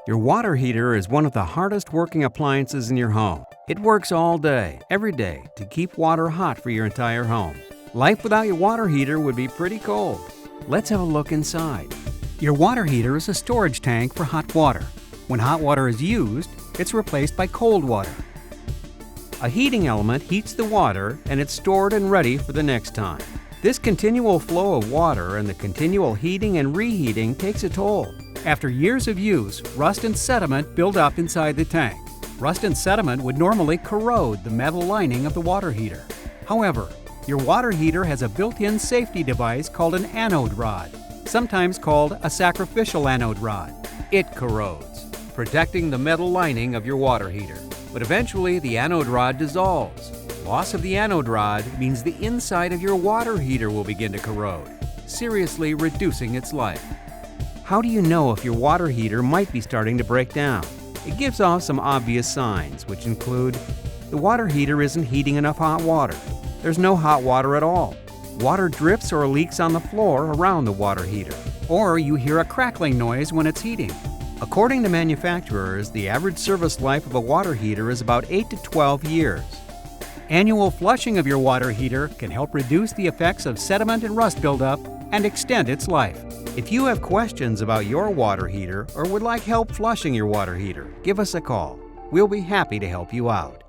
Your water heater is one of the hardest working appliances in your home. It works all day, every day, to keep water hot for your entire home. Life without your water heater would be pretty cold. Let's have a look inside. Your water heater is a storage tank for hot water. When hot water is used, it's replaced by cold water. A heating element heats the water and it's stored and ready for the next time. This continual flow of water and the continual heating and reheating takes a toll. After years of use, rust and sediment build up inside the tank. Rust and sediment would normally corrode the metal lining of the water heater. However, your water heater has a built-in safety device called an anode rod, sometimes called a sacrificial anode rod. It corrodes, protecting the metal lining of your water heater. But eventually the anode rod dissolves. Loss of the anode rod means the inside of your water heater will begin to corrode, seriously reducing its life. How do you know if your water heater might be starting to break down? It gives off some obvious signs, which include the water heater isn't heating enough hot water. There's no hot water at all. Water drips or leaks on the floor around the water heater. Or you hear a crackling noise when it's heating. According to manufacturers, the average service life of a water heater is about 8 to 12 years. Annual flushing of your water heater can help reduce the effects of sediment and rust buildup and extend its life. If you have questions about your water heater or would like help flushing your water heater, give us a call. We'll be happy to help you out.